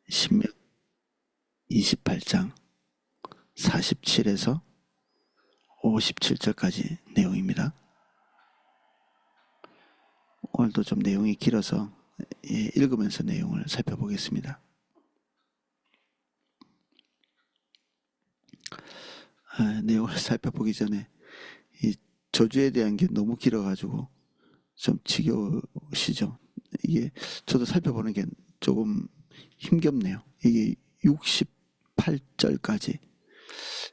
신명 28장 47에서 57절까지 내용입니다. 오늘도 좀 내용이 길어서 읽으면서 내용을 살펴보겠습니다. 내용을 살펴보기 전에 이 저주에 대한 게 너무 길어가지고 좀 지겨우시죠? 이게 저도 살펴보는 게 조금 힘겹네요. 이게 68절까지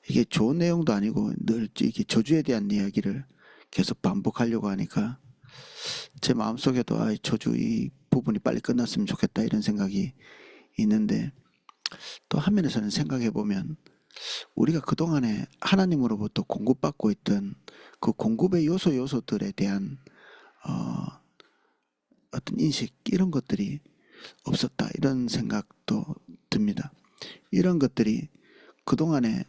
이게 좋은 내용도 아니고 늘 이게 저주에 대한 이야기를 계속 반복하려고 하니까 제 마음속에도 저주 이 부분이 빨리 끝났으면 좋겠다 이런 생각이 있는데, 또 한면에서는 생각해 보면 우리가 그동안에 하나님으로부터 공급받고 있던 그 공급의 요소들에 대한 어떤 인식, 이런 것들이 없었다 이런 생각도 듭니다. 이런 것들이 그동안에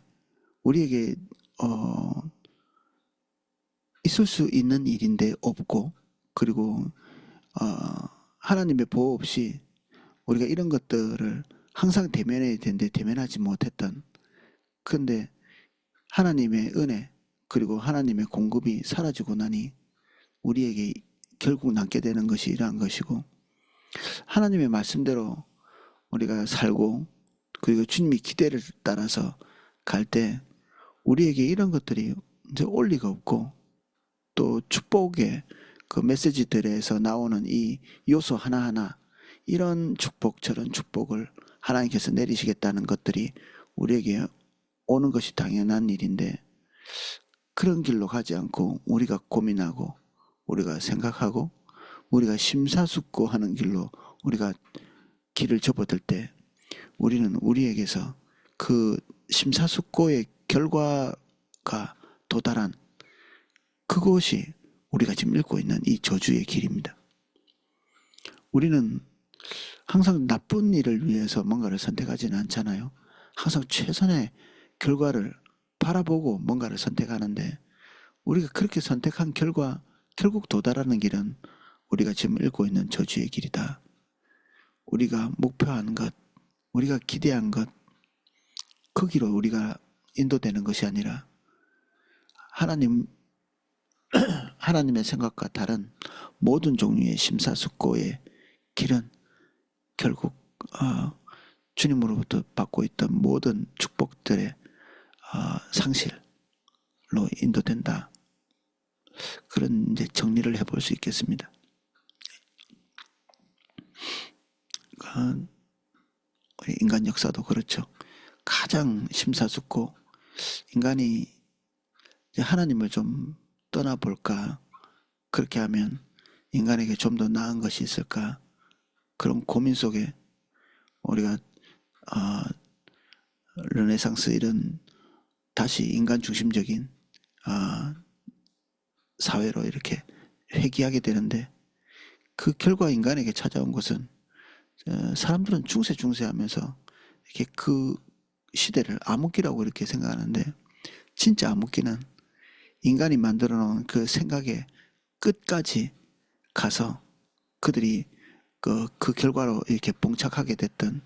우리에게 있을 수 있는 일인데 없고, 그리고 하나님의 보호 없이 우리가 이런 것들을 항상 대면해야 되는데 대면하지 못했던, 근데 하나님의 은혜 그리고 하나님의 공급이 사라지고 나니 우리에게 결국 남게 되는 것이 이러한 것이고, 하나님의 말씀대로 우리가 살고 그리고 주님의 기대를 따라서 갈 때 우리에게 이런 것들이 이제 올 리가 없고, 또 축복의 그 메시지들에서 나오는 이 요소 하나하나, 이런 축복 저런 축복을 하나님께서 내리시겠다는 것들이 우리에게 오는 것이 당연한 일인데, 그런 길로 가지 않고 우리가 고민하고 우리가 생각하고 우리가 심사숙고하는 길로 우리가 길을 접어들 때, 우리는 우리에게서 그 심사숙고의 결과가 도달한 그것이 우리가 지금 읽고 있는 이 저주의 길입니다. 우리는 항상 나쁜 일을 위해서 뭔가를 선택하지는 않잖아요. 항상 최선의 결과를 바라보고 뭔가를 선택하는데, 우리가 그렇게 선택한 결과 결국 도달하는 길은 우리가 지금 읽고 있는 저주의 길이다. 우리가 목표한 것, 우리가 기대한 것, 거기로 우리가 인도되는 것이 아니라 하나님의 생각과 다른 모든 종류의 심사숙고의 길은 결국 주님으로부터 받고 있던 모든 축복들의 상실로 인도된다. 그런 이제 정리를 해볼 수 있겠습니다. 인간 역사도 그렇죠. 가장 심사숙고, 인간이 이제 하나님을 좀 떠나볼까, 그렇게 하면 인간에게 좀 더 나은 것이 있을까, 그런 고민 속에 우리가 르네상스 이런 다시 인간 중심적인 사회로 이렇게 회귀하게 되는데, 그 결과 인간에게 찾아온 것은 사람들은 중세하면서 이렇게 그 시대를 암흑기라고 이렇게 생각하는데, 진짜 암흑기는 인간이 만들어 놓은 그 생각의 끝까지 가서 그들이 그 결과로 이렇게 봉착하게 됐던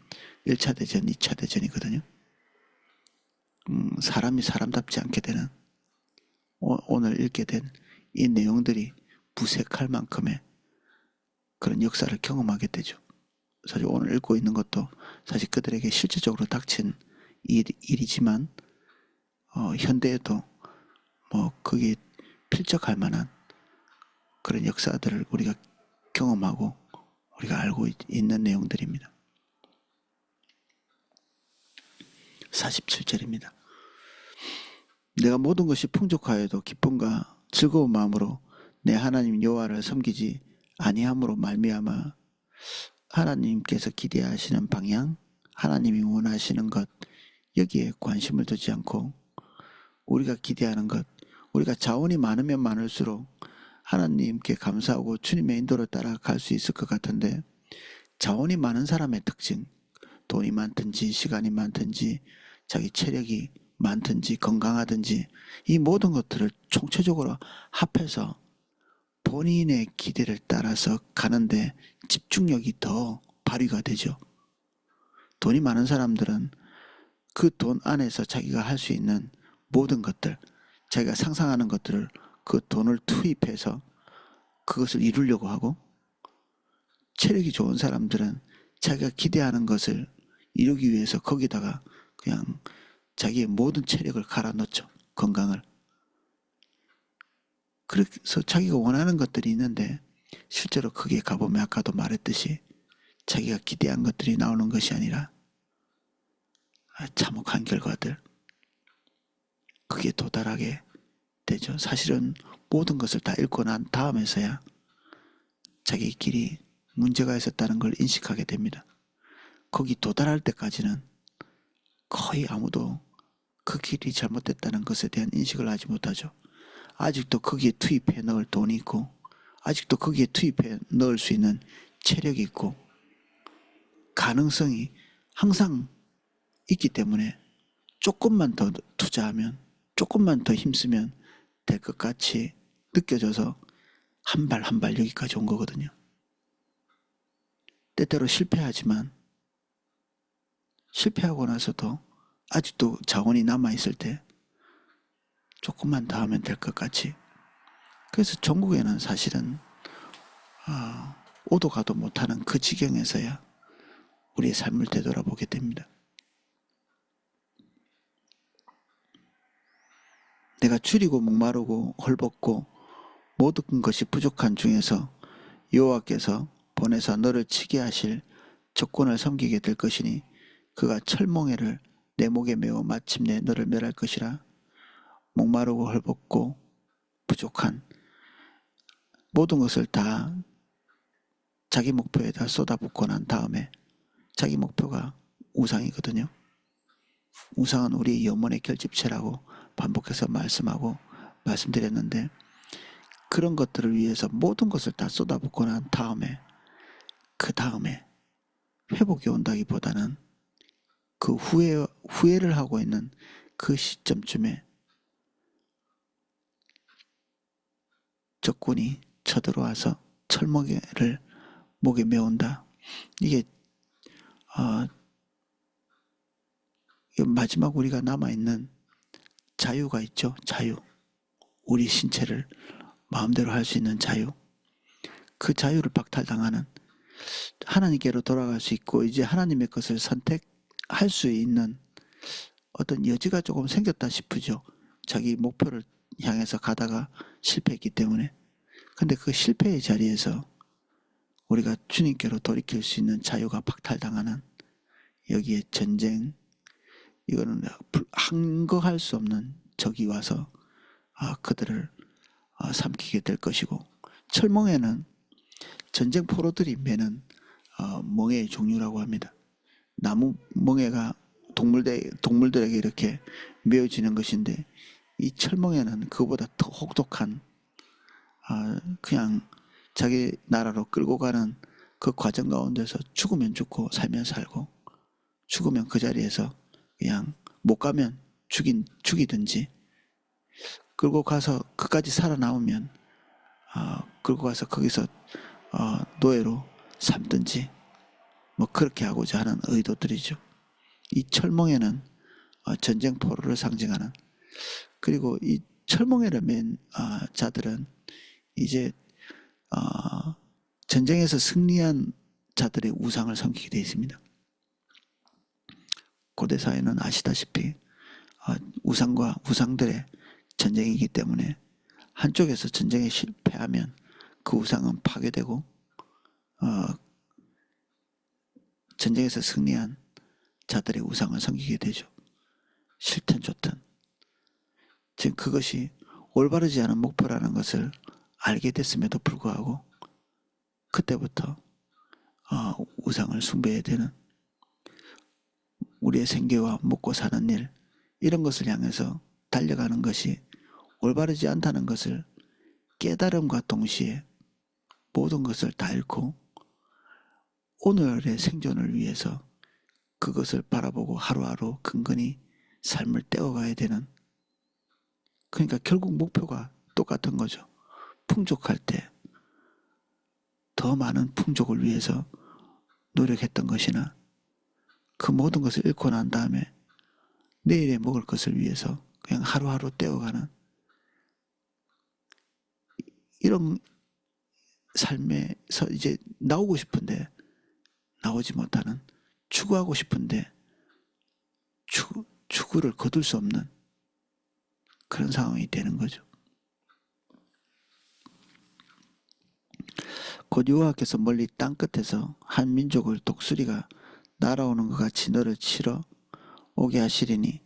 1차 대전, 2차 대전이거든요. 사람이 사람답지 않게 되는, 오늘 읽게 된 이 내용들이 부색할 만큼의 그런 역사를 경험하게 되죠. 사실 오늘 읽고 있는 것도 사실 그들에게 실질적으로 닥친 일이지만 현대에도 그게 필적할 만한 그런 역사들을 우리가 경험하고 우리가 알고 있는 내용들입니다. 47절입니다. 내가 모든 것이 풍족하여도 기쁨과 즐거운 마음으로 내 하나님 여호와를 섬기지 아니함으로 말미암아, 하나님께서 기대하시는 방향, 하나님이 원하시는 것, 여기에 관심을 두지 않고 우리가 기대하는 것, 우리가 자원이 많으면 많을수록 하나님께 감사하고 주님의 인도를 따라갈 수 있을 것 같은데, 자원이 많은 사람의 특징, 돈이 많든지 시간이 많든지 자기 체력이 많든지 건강하든지, 이 모든 것들을 총체적으로 합해서 본인의 기대를 따라서 가는데 집중력이 더 발휘가 되죠. 돈이 많은 사람들은 그 돈 안에서 자기가 할 수 있는 모든 것들, 자기가 상상하는 것들을 그 돈을 투입해서 그것을 이루려고 하고, 체력이 좋은 사람들은 자기가 기대하는 것을 이루기 위해서 거기다가 그냥 자기의 모든 체력을 갈아 넣죠. 건강을. 그래서 자기가 원하는 것들이 있는데 실제로 거기에 가보면 아까도 말했듯이 자기가 기대한 것들이 나오는 것이 아니라 참혹한 결과들, 그게 도달하게 되죠. 사실은 모든 것을 다 읽고 난 다음에서야 자기 길이 문제가 있었다는 걸 인식하게 됩니다. 거기 도달할 때까지는 거의 아무도 그 길이 잘못됐다는 것에 대한 인식을 하지 못하죠. 아직도 거기에 투입해 넣을 돈이 있고, 아직도 거기에 투입해 넣을 수 있는 체력이 있고, 가능성이 항상 있기 때문에 조금만 더 투자하면, 조금만 더 힘쓰면 될 것 같이 느껴져서 한 발 한 발 여기까지 온 거거든요. 때때로 실패하지만 실패하고 나서도 아직도 자원이 남아있을 때 조금만 더 하면 될 것 같이. 그래서 전국에는 사실은 오도 가도 못하는 그 지경에서야 우리의 삶을 되돌아보게 됩니다. 내가 줄이고 목마르고 헐벗고 모든 것이 부족한 중에서 여호와께서 보내사 너를 치게 하실 적군을 섬기게 될 것이니 그가 철몽에를 내 목에 메어 마침내 너를 멸할 것이라. 목마르고 헐벗고 부족한 모든 것을 다 자기 목표에다 쏟아붓고 난 다음에, 자기 목표가 우상이거든요. 우상은 우리 영혼의 결집체라고 반복해서 말씀드렸는데, 그런 것들을 위해서 모든 것을 다 쏟아붓고 난 다음에, 그 다음에 회복이 온다기보다는 그 후회를 하고 있는 그 시점쯤에 적군이 쳐들어와서 철목을 목에 메운다. 이게 마지막 우리가 남아있는 자유가 있죠. 자유. 우리 신체를 마음대로 할 수 있는 자유. 그 자유를 박탈당하는, 하나님께로 돌아갈 수 있고 이제 하나님의 것을 선택할 수 있는 어떤 여지가 조금 생겼다 싶으죠. 자기 목표를 향해서 가다가 실패했기 때문에. 근데 그 실패의 자리에서 우리가 주님께로 돌이킬 수 있는 자유가 박탈당하는, 여기에 전쟁, 이거는 항거할 수 없는 적이 와서 그들을 삼키게 될 것이고, 철몽에는 전쟁 포로들이 매는 멍에의 종류라고 합니다. 나무 멍에가 동물들에게 이렇게 메어지는 것인데, 이 철멍에는 그보다 더 혹독한, 그냥 자기 나라로 끌고 가는 그 과정 가운데서 죽으면 죽고 살면 살고, 죽으면 그 자리에서 그냥 못 가면 죽이든지, 끌고 가서 그까지 살아남으면 끌고 가서 거기서 노예로 삼든지 뭐 그렇게 하고자 하는 의도들이죠. 이 철몽에는 전쟁 포로를 상징하는, 그리고 이 철몽에를 맨 자들은 이제 전쟁에서 승리한 자들의 우상을 섬기게 되어 있습니다. 고대 사회는 아시다시피 우상과 우상들의 전쟁이기 때문에 한쪽에서 전쟁에 실패하면 그 우상은 파괴되고 전쟁에서 승리한 자들의 우상을 섬기게 되죠. 싫든 좋든. 지금 그것이 올바르지 않은 목표라는 것을 알게 됐음에도 불구하고 그때부터 우상을 숭배해야 되는, 우리의 생계와 먹고 사는 일, 이런 것을 향해서 달려가는 것이 올바르지 않다는 것을 깨달음과 동시에 모든 것을 다 잃고 오늘의 생존을 위해서 그것을 바라보고 하루하루 근근히 삶을 떼어가야 되는, 그러니까 결국 목표가 똑같은 거죠. 풍족할 때 더 많은 풍족을 위해서 노력했던 것이나 그 모든 것을 잃고 난 다음에 내일에 먹을 것을 위해서 그냥 하루하루 떼어가는 이런 삶에서 이제 나오고 싶은데 나오지 못하는, 추구하고 싶은데 추구를 거둘 수 없는 그런 상황이 되는 거죠. 곧 여호와께서 멀리 땅끝에서 한 민족을 독수리가 날아오는 것 같이 너를 치러 오게 하시리니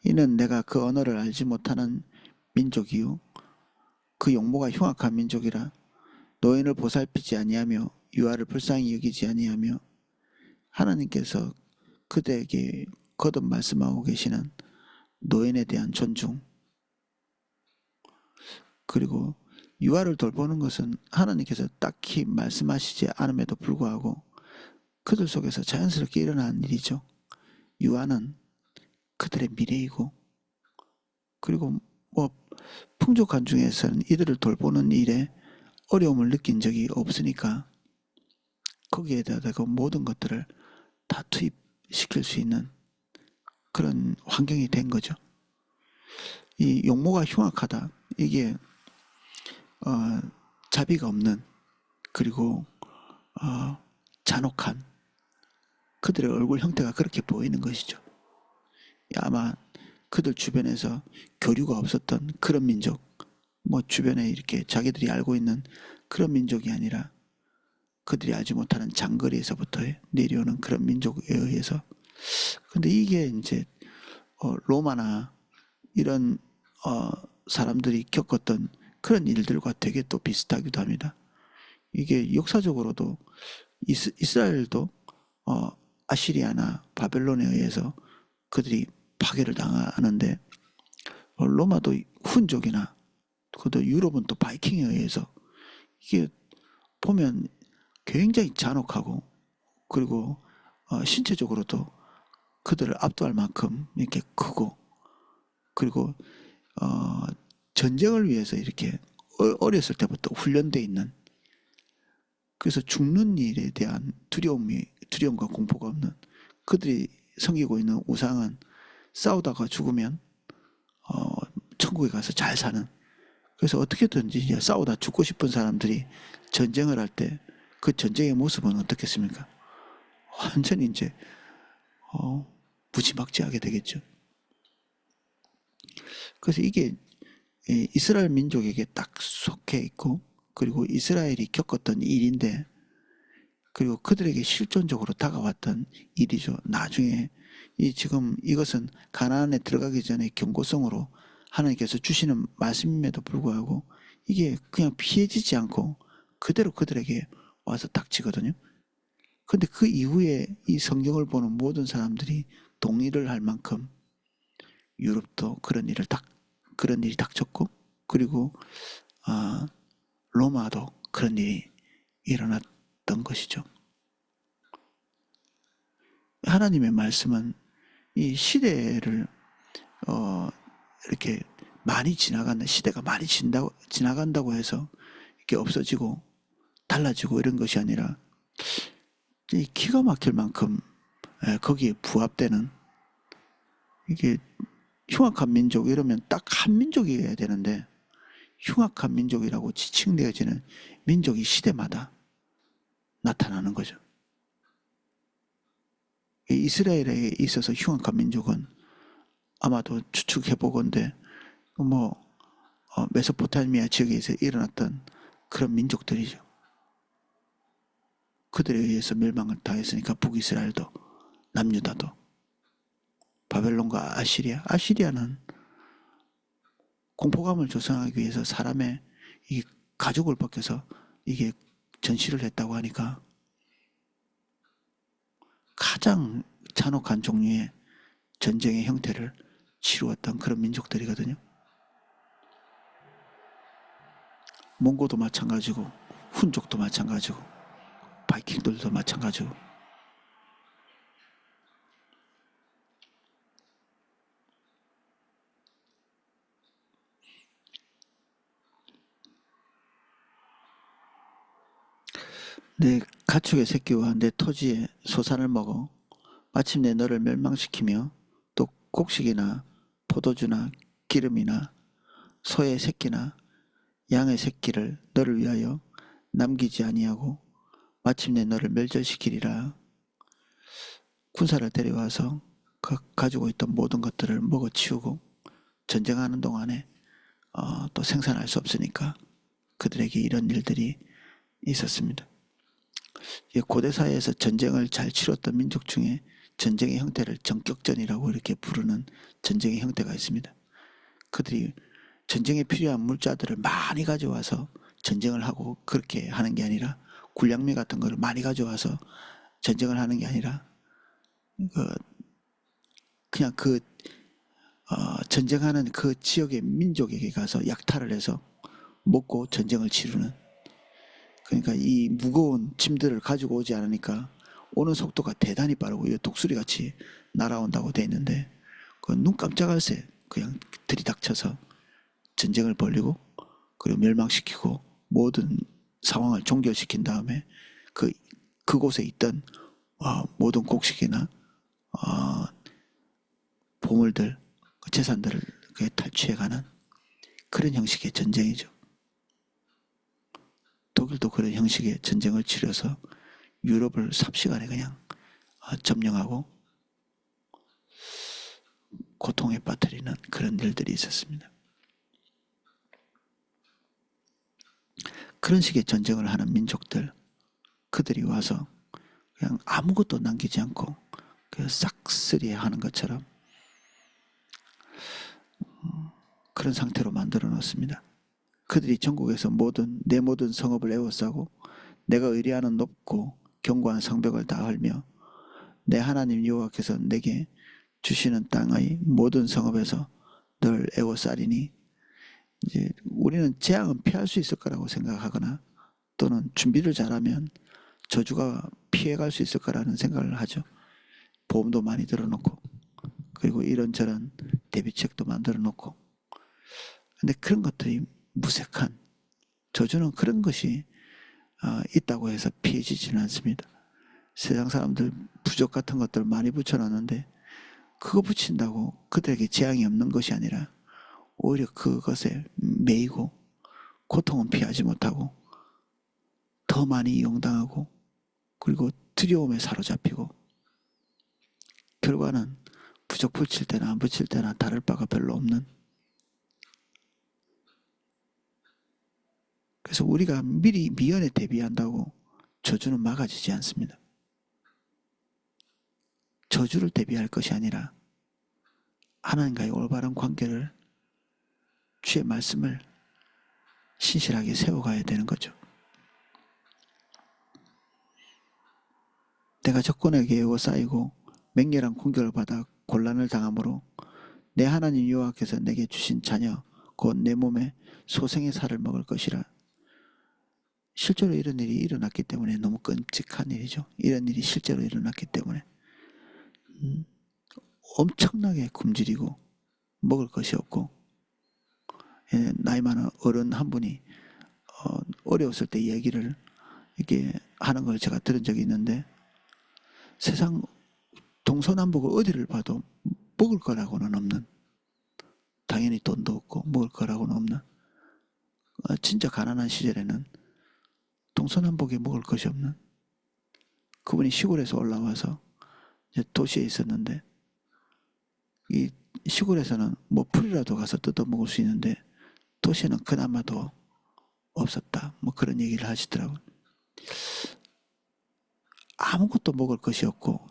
이는 내가 그 언어를 알지 못하는 민족이요 그 용모가 흉악한 민족이라. 노인을 보살피지 아니하며 유아를 불쌍히 여기지 아니하며. 하나님께서 그대에게 거듭 말씀하고 계시는 노인에 대한 존중, 그리고 유아를 돌보는 것은 하나님께서 딱히 말씀하시지 않음에도 불구하고 그들 속에서 자연스럽게 일어나는 일이죠. 유아는 그들의 미래이고, 그리고 뭐 풍족한 중에서는 이들을 돌보는 일에 어려움을 느낀 적이 없으니까 거기에다가 그 모든 것들을 다 투입시킬 수 있는 그런 환경이 된 거죠. 이 용모가 흉악하다, 이게 자비가 없는, 그리고 잔혹한, 그들의 얼굴 형태가 그렇게 보이는 것이죠. 아마 그들 주변에서 교류가 없었던 그런 민족, 뭐 주변에 이렇게 자기들이 알고 있는 그런 민족이 아니라 그들이 알지 못하는 장거리에서부터 내려오는 그런 민족에 의해서. 근데 이게 이제 로마나 이런 사람들이 겪었던 그런 일들과 되게 또 비슷하기도 합니다. 이게 역사적으로도 이스라엘도 아시리아나 바벨론에 의해서 그들이 파괴를 당하는데, 로마도 훈족이나 그것도 유럽은 또 바이킹에 의해서, 이게 보면 굉장히 잔혹하고, 그리고 신체적으로도 그들을 압도할 만큼 이렇게 크고, 그리고 전쟁을 위해서 이렇게 어렸을 때부터 훈련되어 있는, 그래서 죽는 일에 대한 두려움과 공포가 없는, 그들이 섬기고 있는 우상은 싸우다가 죽으면 천국에 가서 잘 사는, 그래서 어떻게든지 이제 싸우다 죽고 싶은 사람들이 전쟁을 할 때 그 전쟁의 모습은 어떻겠습니까? 완전히 이제 무지막지하게 되겠죠. 그래서 이게 이스라엘 민족에게 딱 속해 있고, 그리고 이스라엘이 겪었던 일인데, 그리고 그들에게 실존적으로 다가왔던 일이죠. 나중에 지금 이것은 가나안에 들어가기 전에 경고성으로 하나님께서 주시는 말씀임에도 불구하고 이게 그냥 피해지지 않고 그대로 그들에게 와서 닥치거든요. 근데 그 이후에 이 성경을 보는 모든 사람들이 동의를 할 만큼 유럽도 그런 일이 닥쳤고, 그리고 로마도 그런 일이 일어났던 것이죠. 하나님의 말씀은 이 시대를 이렇게 많이 지나가는, 시대가 많이 지나간다고 해서 이렇게 없어지고 달라지고 이런 것이 아니라 기가 막힐 만큼 거기에 부합되는, 이게 흉악한 민족 이러면 딱 한 민족이어야 되는데 흉악한 민족이라고 지칭되어지는 민족이 시대마다 나타나는 거죠. 이스라엘에 있어서 흉악한 민족은 아마도 추측해보건대 뭐 메소포타미아 지역에서 일어났던 그런 민족들이죠. 그들에 의해서 멸망을 당했으니까 북이스라엘도 남유다도, 바벨론과 아시리아는 공포감을 조성하기 위해서 사람의 이 가죽을 벗겨서 이게 전시를 했다고 하니까 가장 잔혹한 종류의 전쟁의 형태를 치루었던 그런 민족들이거든요. 몽고도 마찬가지고 훈족도 마찬가지고 바이킹들도 마찬가지고. 내 가축의 새끼와 내 토지의 소산을 먹어 마침내 너를 멸망시키며 또 곡식이나 포도주나 기름이나 소의 새끼나 양의 새끼를 너를 위하여 남기지 아니하고 마침내 너를 멸절시키리라. 군사를 데려와서 가지고 있던 모든 것들을 먹어치우고 전쟁하는 동안에 또 생산할 수 없으니까 그들에게 이런 일들이 있었습니다. 고대 사회에서 전쟁을 잘 치렀던 민족 중에 전쟁의 형태를 전격전이라고 이렇게 부르는 전쟁의 형태가 있습니다. 그들이 전쟁에 필요한 물자들을 많이 가져와서 전쟁을 하고 그렇게 하는 게 아니라 군량미 같은 거를 많이 가져와서 전쟁을 하는 게 아니라 그냥 전쟁하는 그 지역의 민족에게 가서 약탈을 해서 먹고 전쟁을 치르는, 그러니까 이 무거운 짐들을 가지고 오지 않으니까 오는 속도가 대단히 빠르고 독수리 같이 날아온다고 돼 있는데 눈 깜짝할 새 그냥 들이닥쳐서 전쟁을 벌이고 그리고 멸망시키고 모든 상황을 종결시킨 다음에 그곳에 있던 모든 곡식이나 보물들, 재산들을 탈취해가는 그런 형식의 전쟁이죠. 독일도 그런 형식의 전쟁을 치러서 유럽을 삽시간에 그냥 점령하고 고통에 빠뜨리는 그런 일들이 있었습니다. 그런 식의 전쟁을 하는 민족들, 그들이 와서 그냥 아무것도 남기지 않고 싹쓸이 하는 것처럼 그런 상태로 만들어 놓습니다. 그들이 전국에서 내 모든 성읍을 에워싸고 내가 의뢰하는 높고 견고한 성벽을 다 헐며 내 하나님 여호와께서 내게 주시는 땅의 모든 성읍에서 늘 에워싸리니, 이제 우리는 재앙은 피할 수 있을 거라고 생각하거나 또는 준비를 잘하면 저주가 피해갈 수 있을 거라는 생각을 하죠. 보험도 많이 들어놓고 그리고 이런저런 대비책도 만들어 놓고. 근데 그런 것들이 무색한, 저주는 그런 것이 있다고 해서 피해지지는 않습니다. 세상 사람들 부적 같은 것들 많이 붙여놨는데 그거 붙인다고 그들에게 재앙이 없는 것이 아니라 오히려 그것에 매이고 고통은 피하지 못하고 더 많이 이용당하고 그리고 두려움에 사로잡히고 결과는 부적 붙일 때나 안 붙일 때나 다를 바가 별로 없는. 그래서 우리가 미리 미연에 대비한다고 저주는 막아지지 않습니다. 저주를 대비할 것이 아니라 하나님과의 올바른 관계를, 주의 말씀을 신실하게 세워가야 되는 거죠. 내가 적군에게 에워싸이고 맹렬한 공격을 받아 곤란을 당함으로 내 하나님 여호와께서 내게 주신 자녀 곧 내 몸에 소생의 살을 먹을 것이라. 실제로 이런 일이 일어났기 때문에 너무 끔찍한 일이죠. 이런 일이 실제로 일어났기 때문에 엄청나게 굶주리고 먹을 것이 없고, 나이 많은 어른 한 분이 어려웠을 때 이야기를 이렇게 하는 걸 제가 들은 적이 있는데, 세상 동서남북을 어디를 봐도 먹을 거라고는 없는, 당연히 돈도 없고 먹을 거라고는 없는 진짜 가난한 시절에는 동서남북에 먹을 것이 없는 그분이 시골에서 올라와서 이제 도시에 있었는데, 이 시골에서는 뭐 풀이라도 가서 뜯어 먹을 수 있는데 도시는 그나마도 없었다, 뭐 그런 얘기를 하시더라고요. 아무것도 먹을 것이 없고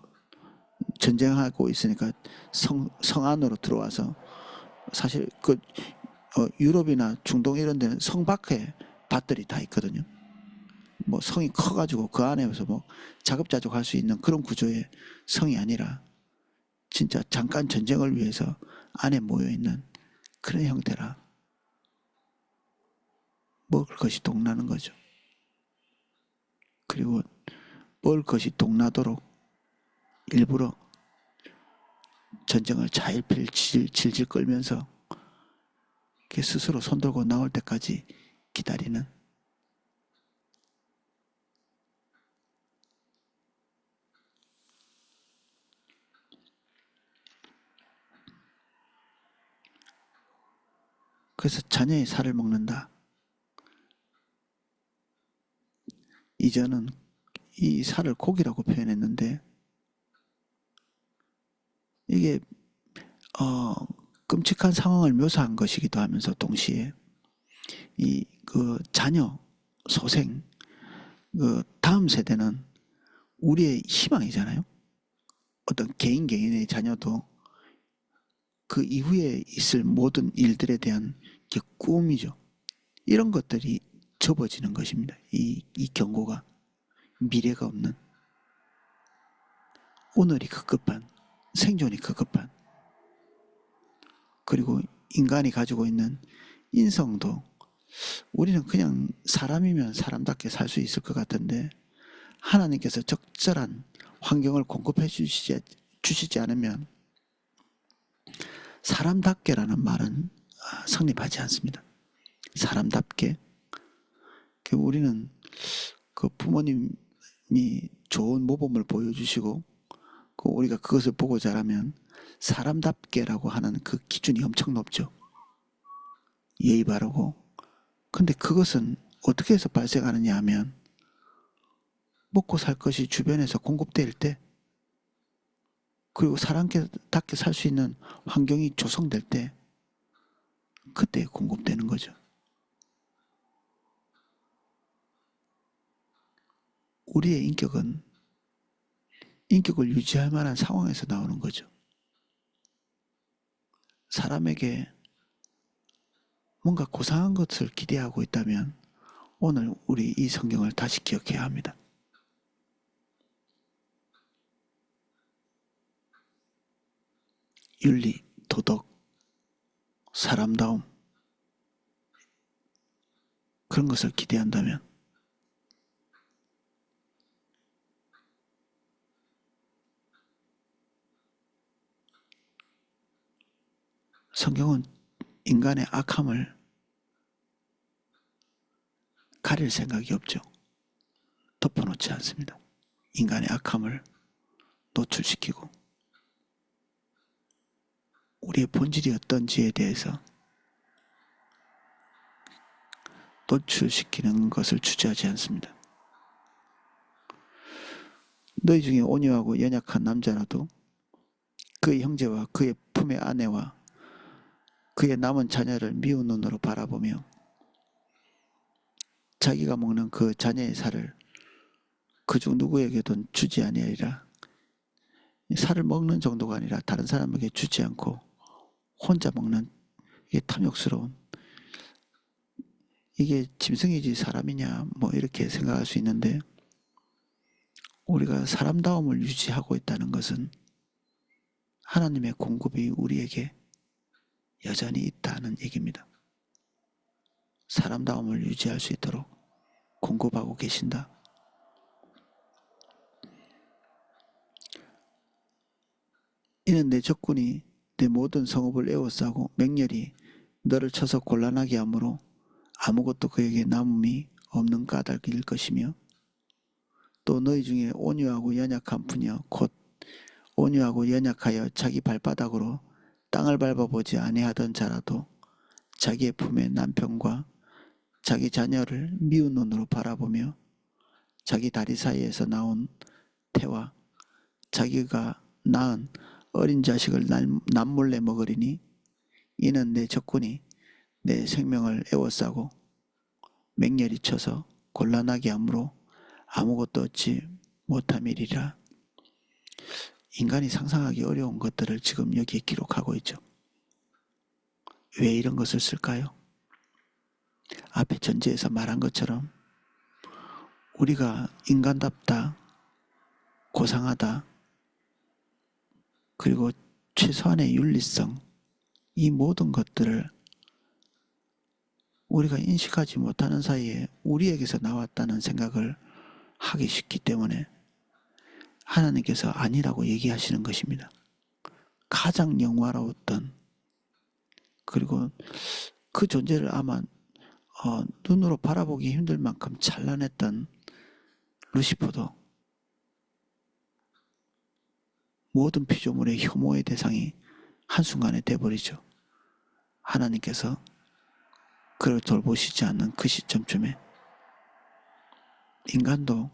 전쟁하고 있으니까 성 안으로 들어와서, 사실 유럽이나 중동 이런 데는 성 밖에 밭들이 다 있거든요. 뭐 성이 커가지고 그 안에서 뭐 자급자족 할 수 있는 그런 구조의 성이 아니라 진짜 잠깐 전쟁을 위해서 안에 모여있는 그런 형태라 먹을 것이 동나는 거죠. 그리고 먹을 것이 동나도록 일부러 전쟁을 자일필 질질 끌면서 스스로 손들고 나올 때까지 기다리는, 그래서 자녀의 살을 먹는다. 이전은 이 살을 고기라고 표현했는데 이게 끔찍한 상황을 묘사한 것이기도 하면서 동시에 이 그 자녀 소생 그 다음 세대는 우리의 희망이잖아요. 어떤 개인의 자녀도 그 이후에 있을 모든 일들에 대한 꿈이죠. 이런 것들이 접어지는 것입니다. 이 경고가 미래가 없는 오늘이 급급한 생존이 급급한 그리고 인간이 가지고 있는 인성도 우리는 그냥 사람이면 사람답게 살 수 있을 것 같은데 하나님께서 적절한 환경을 공급해 주시지 않으면 사람답게라는 말은 성립하지 않습니다. 사람답게 우리는 그 부모님이 좋은 모범을 보여주시고 우리가 그것을 보고 자라면 사람답게라고 하는 그 기준이 엄청 높죠. 예의 바르고. 근데 그것은 어떻게 해서 발생하느냐 하면 먹고 살 것이 주변에서 공급될 때 그리고 사람답게 살 수 있는 환경이 조성될 때 그때 공급되는 거죠. 우리의 인격은 인격을 유지할 만한 상황에서 나오는 거죠. 사람에게 뭔가 고상한 것을 기대하고 있다면 오늘 우리 이 성경을 다시 기억해야 합니다. 윤리, 도덕, 사람다움 그런 것을 기대한다면 성경은 인간의 악함을 가릴 생각이 없죠. 덮어놓지 않습니다. 인간의 악함을 노출시키고 우리의 본질이 어떤지에 대해서 노출시키는 것을 주저하지 않습니다. 너희 중에 온유하고 연약한 남자라도 그의 형제와 그의 품의 아내와 그의 남은 자녀를 미운 눈으로 바라보며 자기가 먹는 그 자녀의 살을 그중 누구에게도 주지 아니하리라. 살을 먹는 정도가 아니라 다른 사람에게 주지 않고 혼자 먹는 이게 탐욕스러운 이게 짐승이지 사람이냐 뭐 이렇게 생각할 수 있는데 우리가 사람다움을 유지하고 있다는 것은 하나님의 공급이 우리에게 여전히 있다는 얘기입니다. 사람다움을 유지할 수 있도록 공급하고 계신다. 이는 내 적군이 내 모든 성읍을 에워싸고 맹렬히 너를 쳐서 곤란하게 하므로 아무것도 그에게 남음이 없는 까닭일 것이며 또 너희 중에 온유하고 연약한 분이여 곧 온유하고 연약하여 자기 발바닥으로 땅을 밟아보지 아니하던 자라도 자기의 품의 남편과 자기 자녀를 미운 눈으로 바라보며 자기 다리 사이에서 나온 태와 자기가 낳은 어린 자식을 남몰래 먹으리니 이는 내 적군이 내 생명을 에워싸고 맹렬히 쳐서 곤란하게 함으로 아무것도 얻지 못함이리라. 인간이 상상하기 어려운 것들을 지금 여기에 기록하고 있죠. 왜 이런 것을 쓸까요? 앞에 전제에서 말한 것처럼 우리가 인간답다, 고상하다, 그리고 최소한의 윤리성 이 모든 것들을 우리가 인식하지 못하는 사이에 우리에게서 나왔다는 생각을 하기 쉽기 때문에 하나님께서 아니라고 얘기하시는 것입니다. 가장 영화로웠던 그리고 그 존재를 아마 눈으로 바라보기 힘들 만큼 찬란했던 루시퍼도 모든 피조물의 혐오의 대상이 한순간에 돼버리죠. 하나님께서 그를 돌보시지 않는 그 시점쯤에 인간도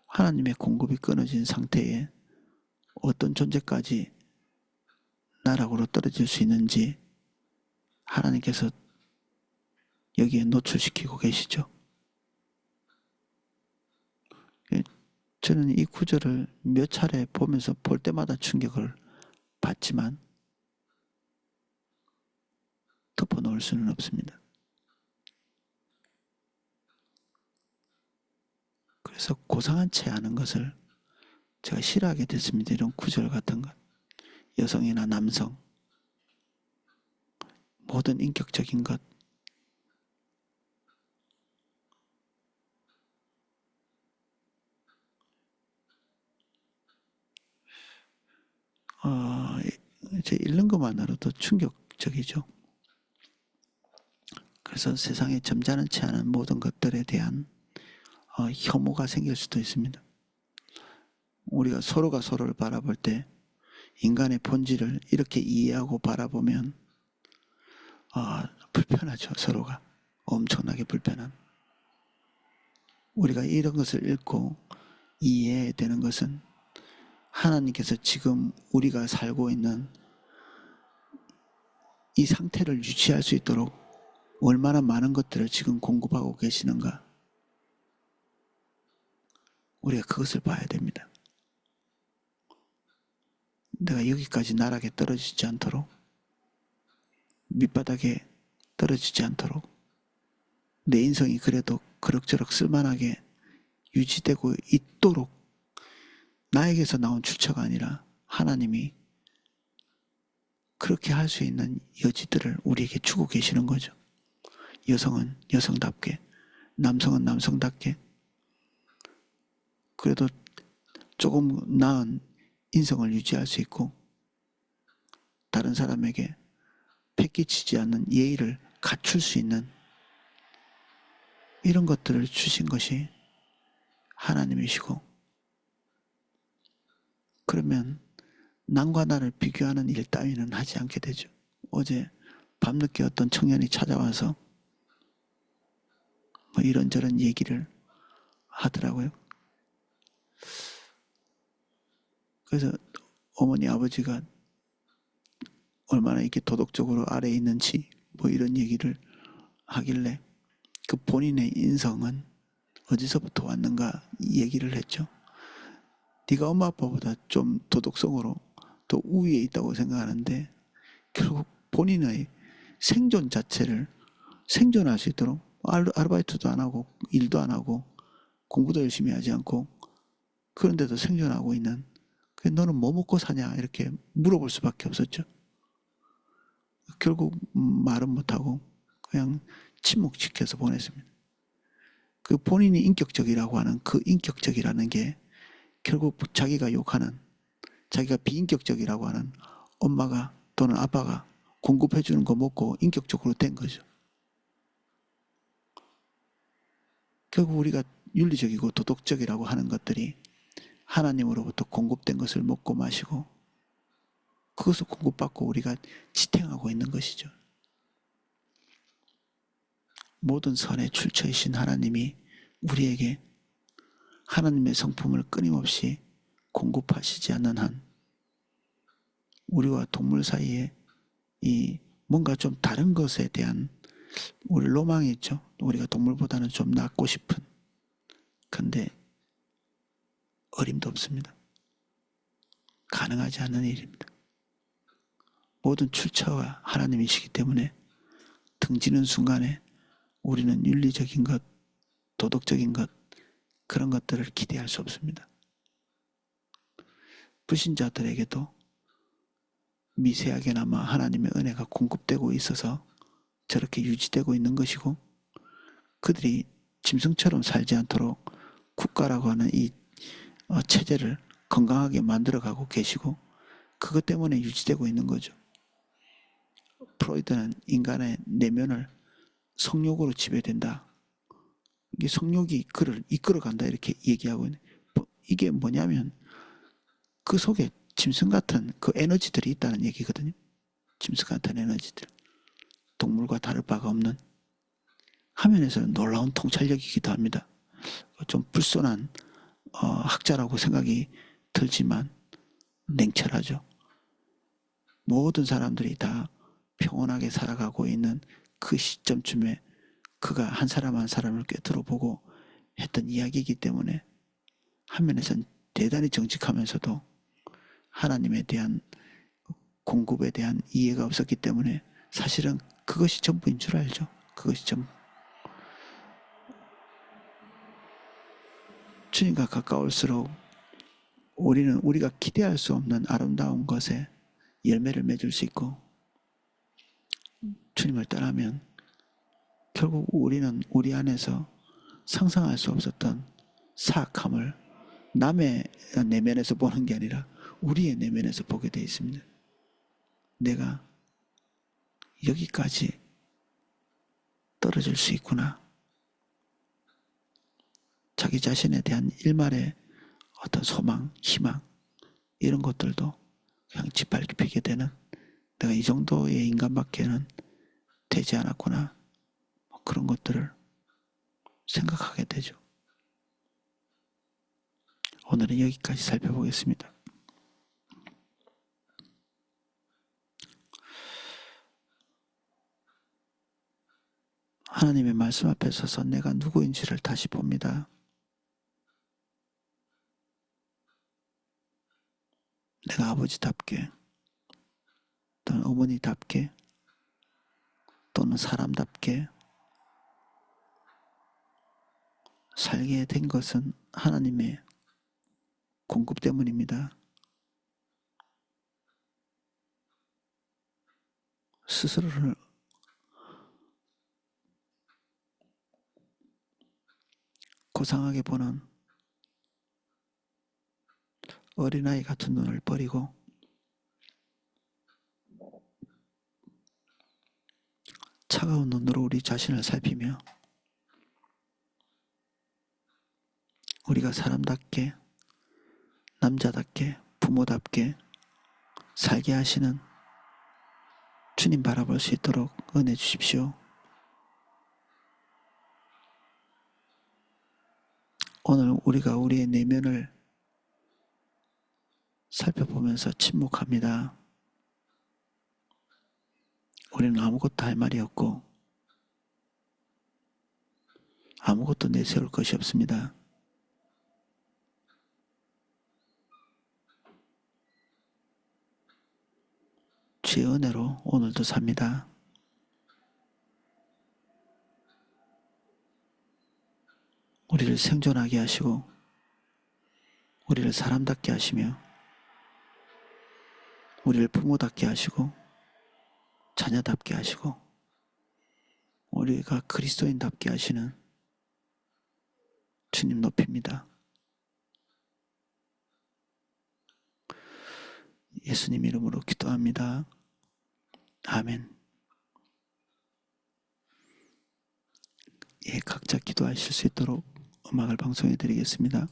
하나님의 공급이 끊어진 상태에 어떤 존재까지 나락으로 떨어질 수 있는지 하나님께서 여기에 노출시키고 계시죠. 저는 이 구절을 몇 차례 보면서 볼 때마다 충격을 받지만 덮어놓을 수는 없습니다. 그래서 고상한 채 하는 것을 제가 싫어하게 됐습니다. 이런 구절 같은 것. 여성이나 남성, 모든 인격적인 것, 이제 읽는 것만으로도 충격적이죠. 그래서 세상에 점잖지 않은 모든 것들에 대한 혐오가 생길 수도 있습니다. 우리가 서로가 서로를 바라볼 때 인간의 본질을 이렇게 이해하고 바라보면 불편하죠. 서로가 엄청나게 불편한. 우리가 이런 것을 읽고 이해해야 되는 것은 하나님께서 지금 우리가 살고 있는 이 상태를 유지할 수 있도록 얼마나 많은 것들을 지금 공급하고 계시는가. 우리가 그것을 봐야 됩니다. 내가 여기까지 나락에 떨어지지 않도록, 밑바닥에 떨어지지 않도록 내 인성이 그래도 그럭저럭 쓸만하게 유지되고 있도록 나에게서 나온 출처가 아니라 하나님이 그렇게 할 수 있는 여지들을 우리에게 주고 계시는 거죠. 여성은 여성답게, 남성은 남성답게, 그래도 조금 나은 인성을 유지할 수 있고 다른 사람에게 패기치지 않는 예의를 갖출 수 있는 이런 것들을 주신 것이 하나님이시고, 그러면 남과 나를 비교하는 일 따위는 하지 않게 되죠. 어제 밤늦게 어떤 청년이 찾아와서 뭐 이런저런 얘기를 하더라고요. 그래서 어머니 아버지가 얼마나 이렇게 도덕적으로 아래에 있는지 뭐 이런 얘기를 하길래 그 본인의 인성은 어디서부터 왔는가 얘기를 했죠. 네가 엄마 아빠보다 좀 도덕성으로 더 우위에 있다고 생각하는데 결국 본인의 생존 자체를 생존할 수 있도록 아르바이트도 안 하고 일도 안 하고 공부도 열심히 하지 않고 그런데도 생존하고 있는, 너는 뭐 먹고 사냐 이렇게 물어볼 수밖에 없었죠. 결국 말은 못하고 그냥 침묵시켜서 보냈습니다. 그 본인이 인격적이라고 하는 그 인격적이라는 게 결국 자기가 욕하는, 자기가 비인격적이라고 하는 엄마가 또는 아빠가 공급해 주는 거 먹고 인격적으로 된 거죠. 결국 우리가 윤리적이고 도덕적이라고 하는 것들이 하나님으로부터 공급된 것을 먹고 마시고 그것을 공급받고 우리가 지탱하고 있는 것이죠. 모든 선의 출처이신 하나님이 우리에게 하나님의 성품을 끊임없이 공급하시지 않는 한 우리와 동물 사이에 이 뭔가 좀 다른 것에 대한 우리 로망이 있죠. 우리가 동물보다는 좀 낫고 싶은. 근데 어림도 없습니다. 가능하지 않는 일입니다. 모든 출처가 하나님이시기 때문에 등지는 순간에 우리는 윤리적인 것, 도덕적인 것, 그런 것들을 기대할 수 없습니다. 불신자들에게도 미세하게나마 하나님의 은혜가 공급되고 있어서 저렇게 유지되고 있는 것이고, 그들이 짐승처럼 살지 않도록 국가라고 하는 이 체제를 건강하게 만들어가고 계시고 그것 때문에 유지되고 있는 거죠. 프로이드는 인간의 내면을 성욕으로 지배된다. 이게 성욕이 그를 이끌어간다 이렇게 얘기하고 있는, 이게 뭐냐면 그 속에 짐승 같은 그 에너지들이 있다는 얘기거든요. 짐승 같은 에너지들, 동물과 다를 바가 없는 화면에서는 놀라운 통찰력이기도 합니다. 좀 불손한 학자라고 생각이 들지만 냉철하죠. 모든 사람들이 다 평온하게 살아가고 있는 그 시점쯤에 그가 한 사람 한 사람을 꿰뚫어보고 했던 이야기이기 때문에 한면에선 대단히 정직하면서도 하나님에 대한 공급에 대한 이해가 없었기 때문에 사실은 그것이 전부인 줄 알죠. 그것이 전부. 주님과 가까울수록 우리는 우리가 기대할 수 없는 아름다운 것에 열매를 맺을 수 있고, 주님을 떠나면 결국 우리는 우리 안에서 상상할 수 없었던 사악함을 남의 내면에서 보는 게 아니라 우리의 내면에서 보게 되어 있습니다. 내가 여기까지 떨어질 수 있구나. 자기 자신에 대한 일말의 어떤 소망, 희망 이런 것들도 그냥 짓밟히게 되는, 내가 이 정도의 인간밖에는 되지 않았구나, 그런 것들을 생각하게 되죠. 오늘은 여기까지 살펴보겠습니다. 하나님의 말씀 앞에 서서 내가 누구인지를 다시 봅니다. 내가 아버지답게 또는 어머니답게 또는 사람답게 살게 된 것은 하나님의 공급 때문입니다. 스스로를 고상하게 보는 어린아이 같은 눈을 버리고 차가운 눈으로 우리 자신을 살피며 우리가 사람답게, 남자답게, 부모답게 살게 하시는 주님 바라볼 수 있도록 은혜 주십시오. 오늘 우리가 우리의 내면을 살펴보면서 침묵합니다. 우리는 아무것도 할 말이 없고 아무것도 내세울 것이 없습니다. 주의 은혜로 오늘도 삽니다. 우리를 생존하게 하시고 우리를 사람답게 하시며 우리를 부모답게 하시고 자녀답게 하시고 우리가 그리스도인답게 하시는 주님 높입니다. 예수님 이름으로 기도합니다. 아멘. 예, 각자 기도하실 수 있도록 음악을 방송해 드리겠습니다.